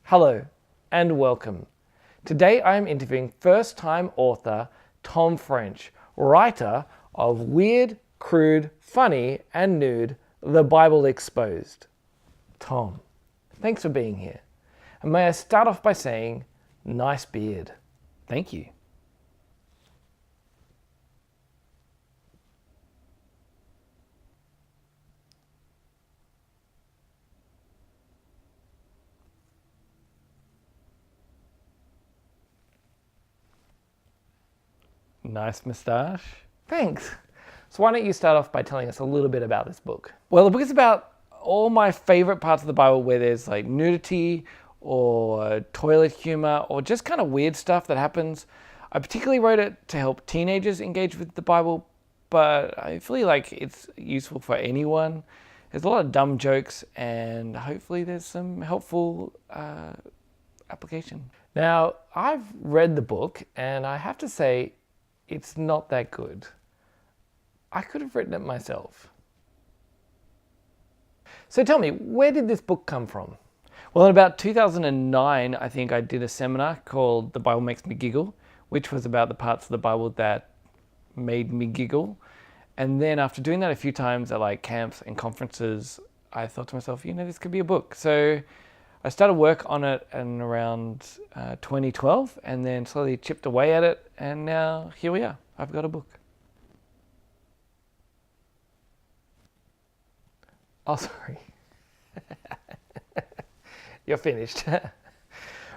Hello and welcome. Today I am interviewing first-time author Tom French, writer of Weird, Crude, Funny and Nude, The Bible Exposed. Tom, thanks for being here. And may I start off by saying, nice beard. Thank you. Nice moustache. Thanks. So why don't you start off by telling us a little bit about this book? Well, the book is about all my favorite parts of the Bible where there's like nudity or toilet humor or just kind of weird stuff that happens. I particularly wrote it to help teenagers engage with the Bible, but I feel like it's useful for anyone. There's a lot of dumb jokes and hopefully there's some helpful application. Now, I've read the book and I have to say it's not that good. I could have written it myself. So tell me, where did this book come from? Well, in about 2009, I think I did a seminar called The Bible Makes Me Giggle, which was about the parts of the Bible that made me giggle. And then after doing that a few times at like camps and conferences, I thought to myself, this could be a book. So I started work on it in around 2012 and then slowly chipped away at it. And now here we are. I've got a book. Oh, sorry. You're finished.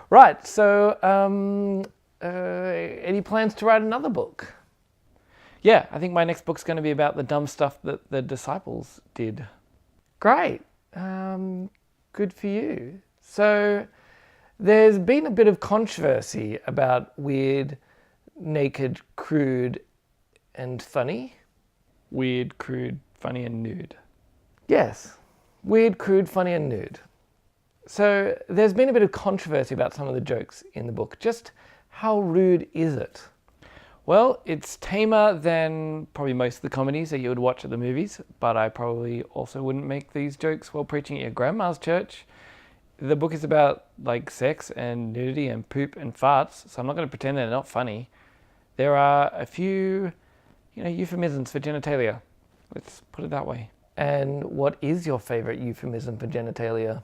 Right. So any plans to write another book? Yeah, I think my next book's going to be about the dumb stuff that the disciples did. Great. Good for you. So there's been a bit of controversy about weird, naked, crude, and funny. Weird, crude, funny and nude. Yes. Weird, crude, funny and nude. So there's been a bit of controversy about some of the jokes in the book. Just how rude is it? Well, it's tamer than probably most of the comedies that you would watch at the movies, but I probably also wouldn't make these jokes while preaching at your grandma's church. The book is about like sex and nudity and poop and farts, so I'm not going to pretend they're not funny. There are a few, euphemisms for genitalia. Let's put it that way. And what is your favorite euphemism for genitalia?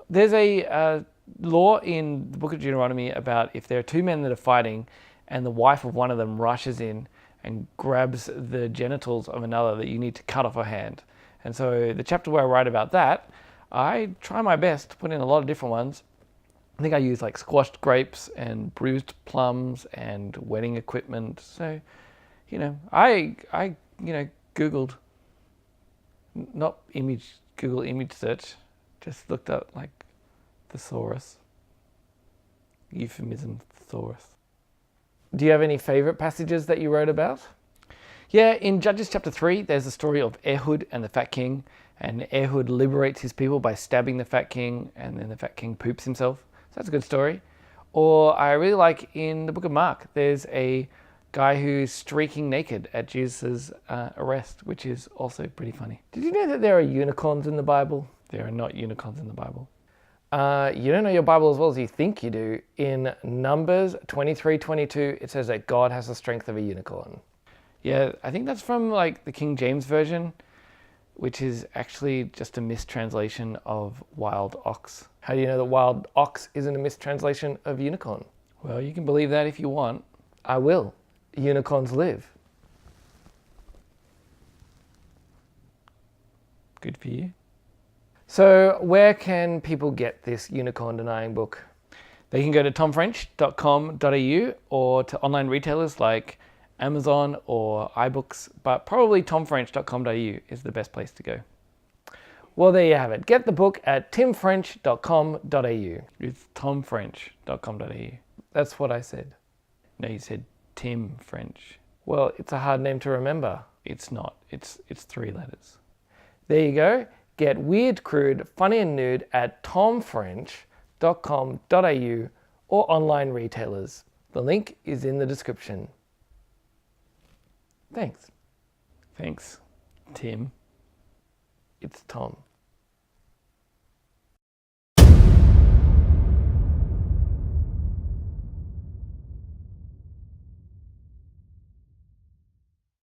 There's a law in the book of Deuteronomy about if there are two men that are fighting and the wife of one of them rushes in and grabs the genitals of another, that you need to cut off her hand. And so the chapter where I write about that, I try my best to put in a lot of different ones. I think I use like squashed grapes and bruised plums and wedding equipment. So, I Googled, not Google image search, just looked up like thesaurus, euphemism thesaurus. Do you have any favorite passages that you wrote about? Yeah, in Judges chapter 3, there's the story of Ehud and the fat king. And Ehud liberates his people by stabbing the fat king, and then the fat king poops himself. So that's a good story. Or I really like in the book of Mark, there's a guy who's streaking naked at Jesus' arrest, which is also pretty funny. Did you know that there are unicorns in the Bible? There are not unicorns in the Bible. You don't know your Bible as well as you think you do. In Numbers 23:22, it says that God has the strength of a unicorn. Yeah, I think that's from like the King James Version, which is actually just a mistranslation of wild ox. How do you know that wild ox isn't a mistranslation of unicorn? Well, you can believe that if you want. I will. Unicorns live. Good for you. So where can people get this unicorn denying book? They can go to tomfrench.com.au or to online retailers like Amazon or iBooks, but probably tomfrench.com.au is the best place to go. Well, there you have it. Get the book at timfrench.com.au. It's tomfrench.com.au. That's what I said. No, you said Tim French. Well, it's a hard name to remember. It's not. It's 3 letters. There you go. Get Weird, Crude, Funny and Nude at tomfrench.com.au or online retailers. The link is in the description. Thanks. Thanks, Tim. It's Tom.